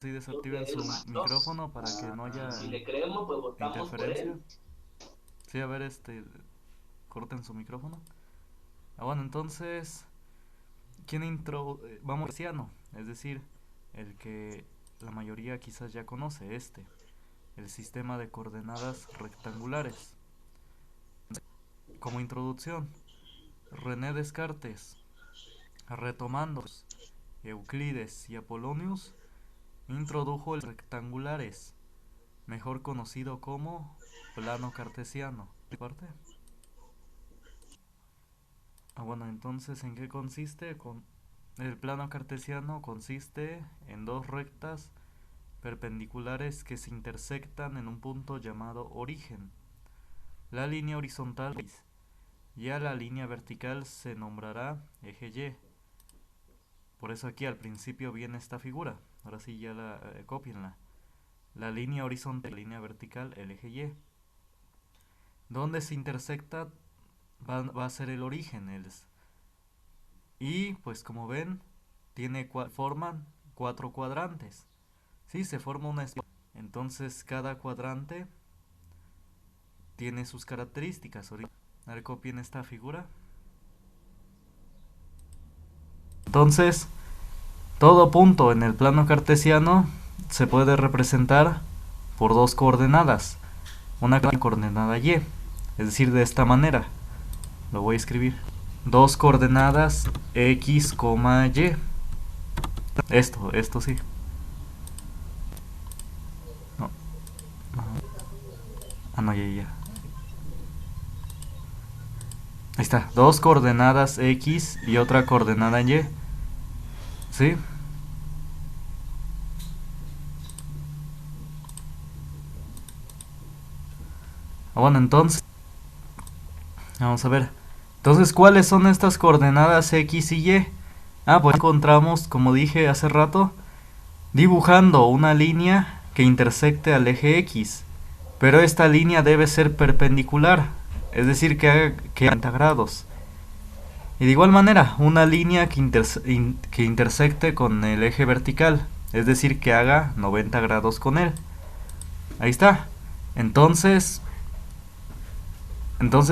Sí, Creo que desactiven el su más dos. micrófono para que no Si haya le creemos, pues votamos por interferencia. él. Sí, a ver, corten su micrófono. Bueno, entonces, vamos, Cartesiano, es decir, el que la mayoría quizás ya conoce, el sistema de coordenadas rectangulares. Como introducción, René Descartes, retomando Euclides y Apolonius, introdujo el rectangulares, mejor conocido como plano cartesiano. ¿Parte? Bueno, entonces, ¿en qué consiste? El plano cartesiano consiste en dos rectas perpendiculares que se intersectan en un punto llamado origen. La línea horizontal y a la línea vertical se nombrará eje Y. Por eso aquí al principio viene esta figura. Ahora sí ya copienla. La línea horizontal y la línea vertical, el eje Y. Donde se intersecta va a ser el origen. Y pues como ven, forman cuatro cuadrantes. Sí, se forma una espiral. Entonces cada cuadrante tiene sus características. A ver, copien esta figura. Entonces, todo punto en el plano cartesiano se puede representar por dos coordenadas. Una coordenada y, es decir, de esta manera. Lo voy a escribir. Dos coordenadas x, y. Esto sí. No, no, ya. Ahí está, dos coordenadas x y otra coordenada y. ¿Sí? Bueno, entonces, vamos a ver. Entonces, ¿cuáles son estas coordenadas x y y? Pues encontramos, como dije hace rato, dibujando una línea que intersecte al eje x. Pero esta línea debe ser perpendicular, es decir, que haga 90 grados. Y de igual manera, una línea que intersecte con el eje vertical, es decir, que haga 90 grados con él. Ahí está. Entonces,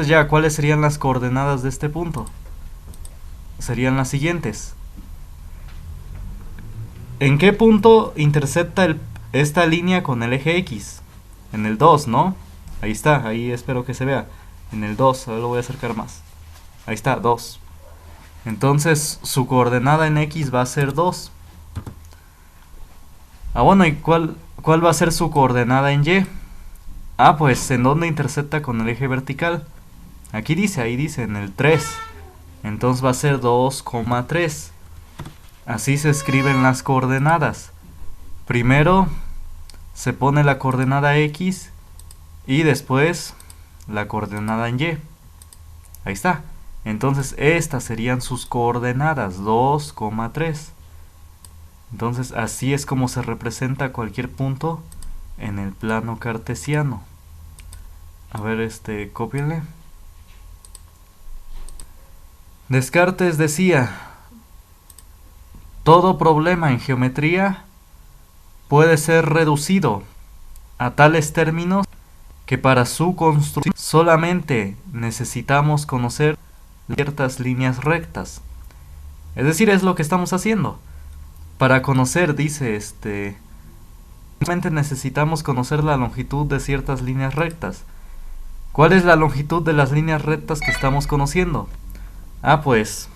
ya, ¿cuáles serían las coordenadas de este punto? Serían las siguientes. ¿En qué punto intersecta esta línea con el eje X? En el 2, ¿no? Ahí está, ahí espero que se vea. En el 2, ahora lo voy a acercar más. Ahí está, 2. Entonces, su coordenada en X va a ser 2. Bueno, ¿y cuál va a ser su coordenada en Y? Pues, ¿en dónde intersecta con el eje vertical? Ahí dice, en el 3. Entonces va a ser 2,3. Así se escriben las coordenadas. Primero se pone la coordenada X y después la coordenada en Y. Ahí está. Entonces estas serían sus coordenadas, 2,3. Entonces así es como se representa cualquier punto en el plano cartesiano. A ver, cópienle. Descartes decía, todo problema en geometría puede ser reducido a tales términos que para su construcción solamente necesitamos conocer ciertas líneas rectas. Es decir, es lo que estamos haciendo. Para conocer, dice, solamente necesitamos conocer la longitud de ciertas líneas rectas. ¿Cuál es la longitud de las líneas rectas que estamos conociendo? Pues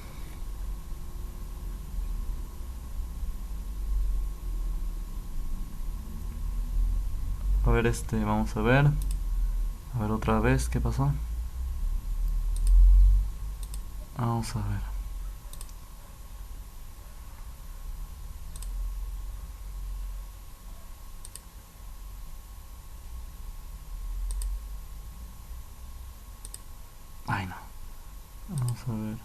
a ver, vamos a ver. A ver otra vez, ¿qué pasó? Vamos a ver. Ay, no. Vamos a ver.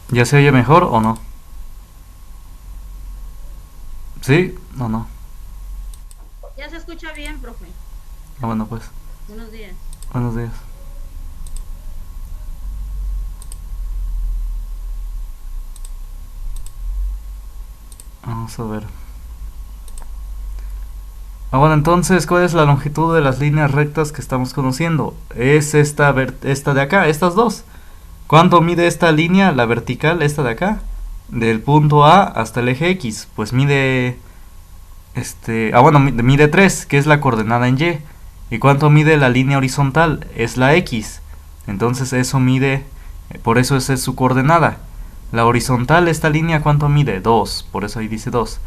¿Ya se oye mejor o no? ¿Sí o no? Ya se escucha bien, profe. Bueno, pues. Buenos días. Buenos días. Vamos a ver. Bueno, entonces, ¿cuál es la longitud de las líneas rectas que estamos conociendo? Es esta de acá, estas dos. ¿Cuánto mide esta línea, la vertical, esta de acá? Del punto A hasta el eje X. Pues mide... mide 3, que es la coordenada en Y. ¿Y cuánto mide la línea horizontal? Es la X. Entonces eso mide... Por eso esa es su coordenada. La horizontal, esta línea, ¿cuánto mide? 2. Por eso ahí dice 2.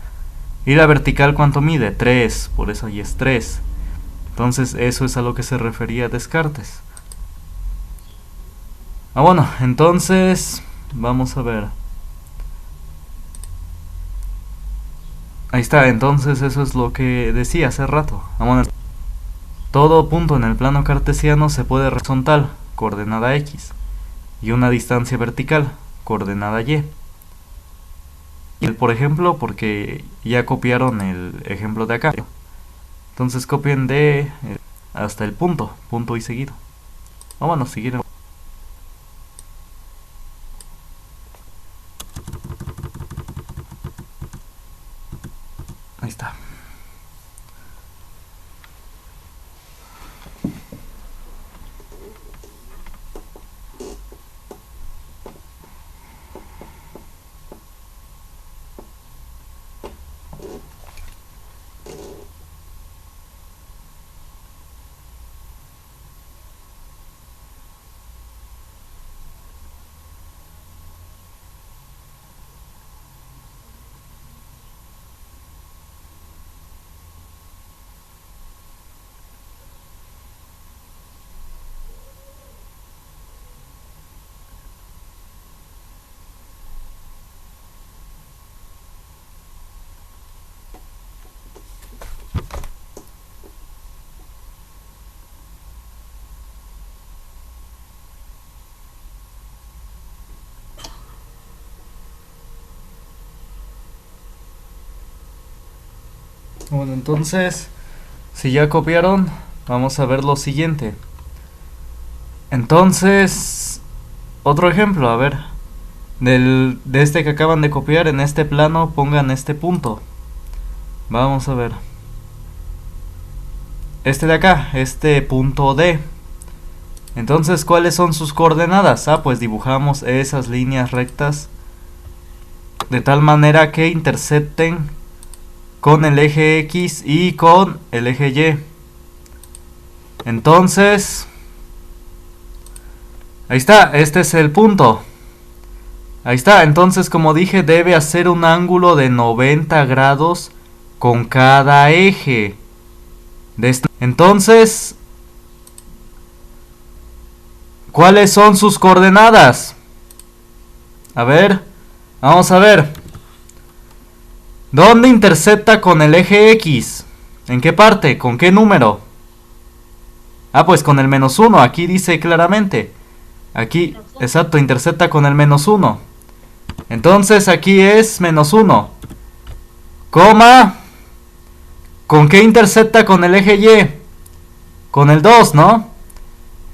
Y la vertical, ¿cuánto mide? 3. Por eso ahí es 3. Entonces eso es a lo que se refería Descartes. Bueno, entonces vamos a ver. Ahí está, entonces eso es lo que decía hace rato. Bueno, todo punto en el plano cartesiano se puede horizontal, coordenada X, y una distancia vertical, coordenada Y. Por ejemplo, porque ya copiaron el ejemplo de acá. Entonces copien de hasta el punto y seguido. Bueno, seguir. Ahí está. Bueno, entonces, si ya copiaron, vamos a ver lo siguiente. Entonces, otro ejemplo, a ver. De este que acaban de copiar, en este plano pongan este punto. Vamos a ver. Este de acá, este punto D. Entonces, ¿cuáles son sus coordenadas? Pues dibujamos esas líneas rectas de tal manera que intercepten con el eje X y con el eje Y. Entonces, ahí está, este es el punto. Ahí está, entonces como dije, debe hacer un ángulo de 90 grados con cada eje. Entonces, ¿cuáles son sus coordenadas? A ver, vamos a ver. ¿Dónde intercepta con el eje X? ¿En qué parte? ¿Con qué número? Pues con el -1, aquí dice claramente. Aquí, exacto, intercepta con el -1. Entonces aquí es -1. Coma. ¿Con qué intercepta con el eje Y? Con el 2, ¿no?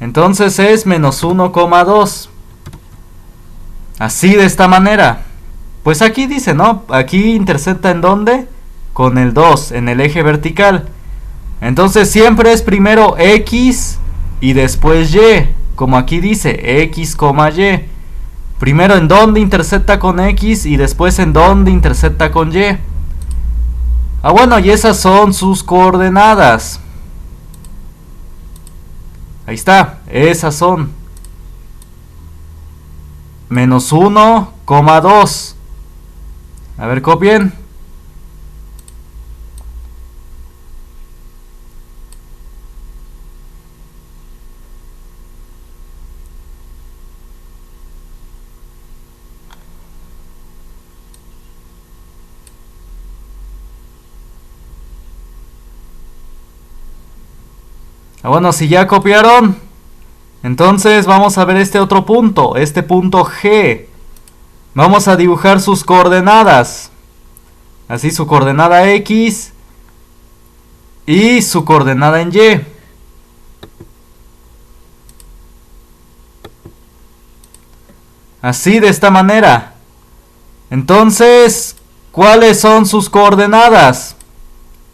Entonces es -1,2. Así de esta manera. Pues aquí dice, ¿no? Aquí intercepta ¿en dónde? Con el 2, en el eje vertical. Entonces siempre es primero X y después Y. Como aquí dice, X, Y. Primero en dónde intercepta con X y después en dónde intercepta con Y. Bueno, y esas son sus coordenadas. Ahí está, esas son. -1,2. A ver, copien. Bueno, si ya copiaron, entonces vamos a ver este otro punto, este punto G. Vamos a dibujar sus coordenadas. Así, su coordenada X y su coordenada en Y. Así, de esta manera. Entonces, ¿cuáles son sus coordenadas?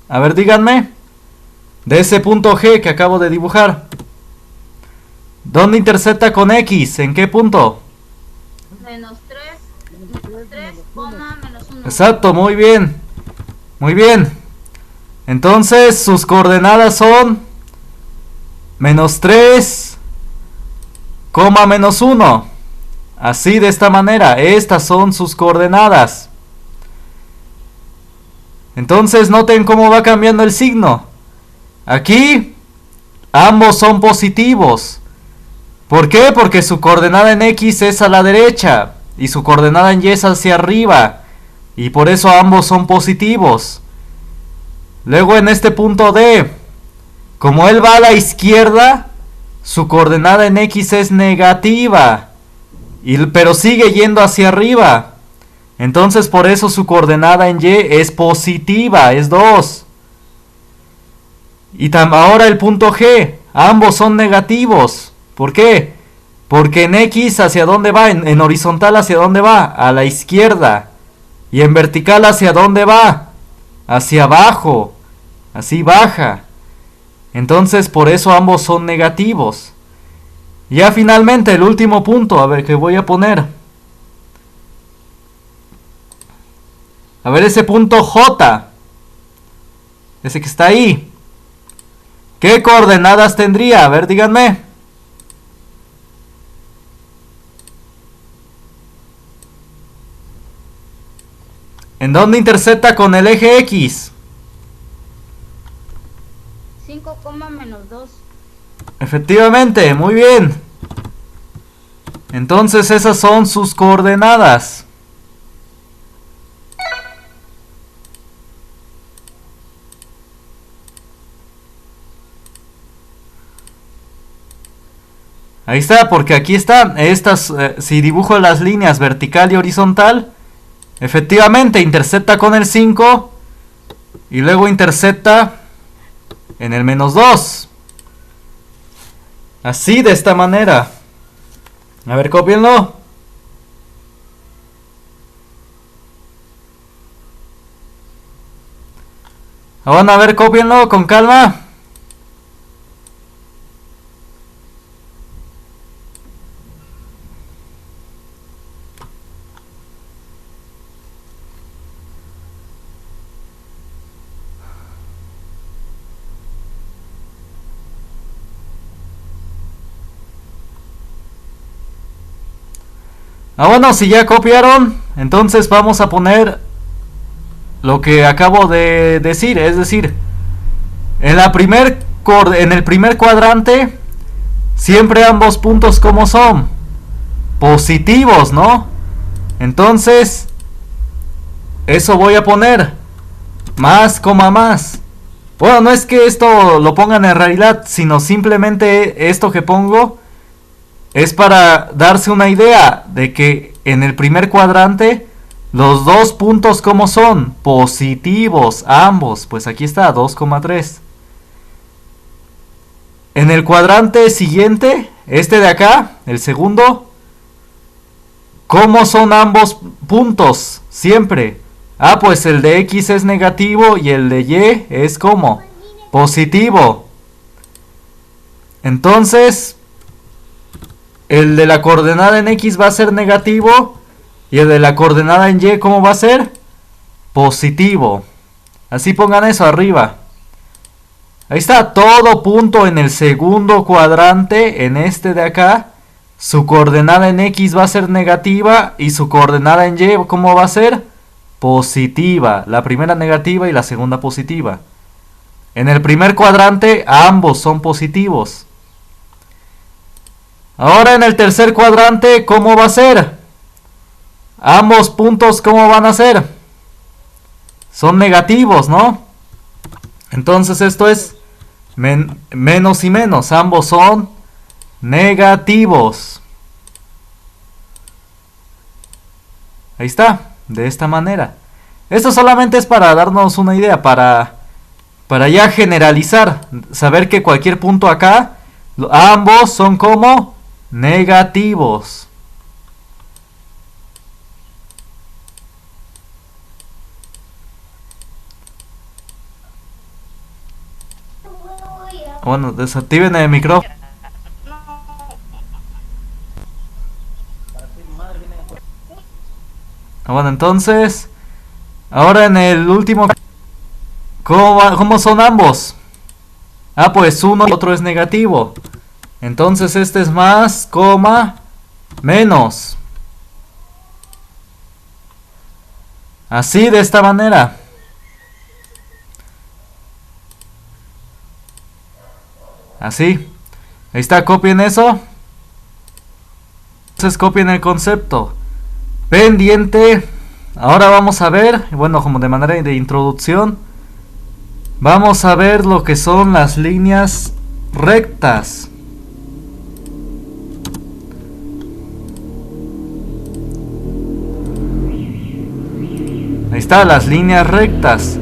A ver, díganme. De ese punto G que acabo de dibujar. ¿Dónde intersecta con X? ¿En qué punto? Menos 3, coma, menos 1. Exacto, muy bien. Muy bien. Entonces sus coordenadas son menos 3, coma menos 1. Así, de esta manera. Estas son sus coordenadas. Entonces noten cómo va cambiando el signo. Aquí ambos son positivos. ¿Por qué? Porque su coordenada en X es a la derecha y su coordenada en Y es hacia arriba. Y por eso ambos son positivos. Luego en este punto D, como él va a la izquierda, su coordenada en X es negativa. Pero sigue yendo hacia arriba. Entonces por eso su coordenada en Y es positiva, es 2. Y ahora el punto G, ambos son negativos. ¿Por qué? Porque en X hacia dónde va, en horizontal hacia dónde va, a la izquierda. Y en vertical hacia dónde va, hacia abajo, así baja. Entonces por eso ambos son negativos. Ya finalmente el último punto, a ver, que voy a poner. A ver ese punto J, ese que está ahí. ¿Qué coordenadas tendría? A ver, díganme. ¿En dónde intersecta con el eje X? 5, menos 2. Efectivamente, muy bien. Entonces esas son sus coordenadas. Ahí está, porque aquí están estas, si dibujo las líneas vertical y horizontal, efectivamente intersecta con el 5 y luego intersecta en el menos 2. Así, de esta manera. A ver, cópienlo. Ahora, a ver, cópienlo con calma. Bueno, si ya copiaron, entonces vamos a poner lo que acabo de decir. Es decir, en el primer cuadrante, siempre ambos puntos como son positivos, ¿no? Entonces, eso voy a poner más, coma más. Bueno, no es que esto lo pongan en realidad, sino simplemente esto que pongo es para darse una idea de que en el primer cuadrante los dos puntos como son positivos ambos, pues aquí está 2,3. En el cuadrante siguiente, este de acá, el segundo, ¿cómo son ambos puntos? Siempre. Pues el de X es negativo y el de Y es como positivo. Entonces, el de la coordenada en X va a ser negativo y el de la coordenada en Y, ¿cómo va a ser? Positivo. Así pongan eso arriba. Ahí está, todo punto en el segundo cuadrante, en este de acá, su coordenada en X va a ser negativa y su coordenada en Y, ¿cómo va a ser? Positiva. La primera negativa y la segunda positiva. En el primer cuadrante ambos son positivos. Ahora en el tercer cuadrante, ¿cómo va a ser? Ambos puntos, ¿cómo van a ser? Son negativos, ¿no? Entonces esto es menos y menos. Ambos son negativos. Ahí está, de esta manera. Esto solamente es para darnos una idea, para ya generalizar. Saber que cualquier punto acá, ambos son como negativos. Bueno, desactiven el micrófono. Bueno, entonces, ahora en el último, ¿cómo son ambos? Ah, pues uno y otro es negativo. Entonces este es más, coma, menos. Así, de esta manera. Así. Ahí está, copien eso. Entonces copien el concepto. Pendiente. Ahora vamos a ver, bueno, como de manera de introducción, vamos a ver lo que son las líneas rectas. Ahí está, las líneas rectas.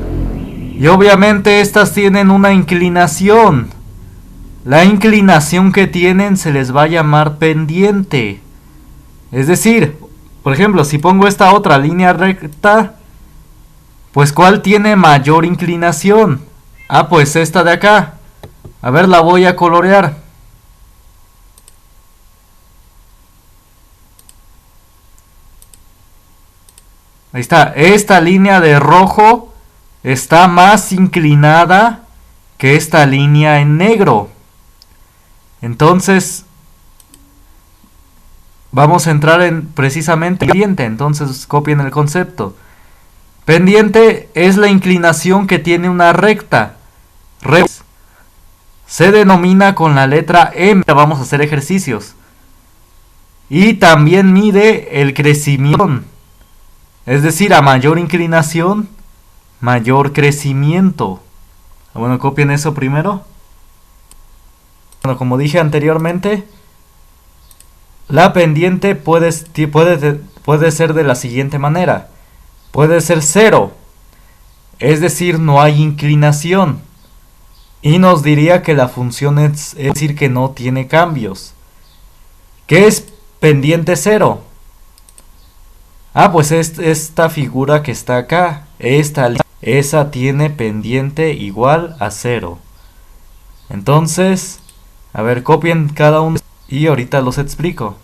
Y obviamente estas tienen una inclinación. La inclinación que tienen se les va a llamar pendiente. Es decir, por ejemplo, si pongo esta otra línea recta, pues ¿cuál tiene mayor inclinación? Ah, pues esta de acá. A ver, la voy a colorear. Ahí está, esta línea de rojo está más inclinada que esta línea en negro. Entonces, vamos a entrar en precisamente pendiente. Entonces, copien el concepto. Pendiente es la inclinación que tiene una recta. Se denomina con la letra M. Vamos a hacer ejercicios. Y también mide el crecimiento. Es decir, a mayor inclinación, mayor crecimiento. Bueno, copien eso primero. Bueno, como dije anteriormente, la pendiente puede ser de la siguiente manera. Puede ser 0. Es decir, no hay inclinación. Y nos diría que la función es decir que no tiene cambios. ¿Qué es pendiente 0? Ah, pues esta figura que está acá, esa tiene pendiente igual a 0. Entonces, a ver, copien cada uno y ahorita los explico.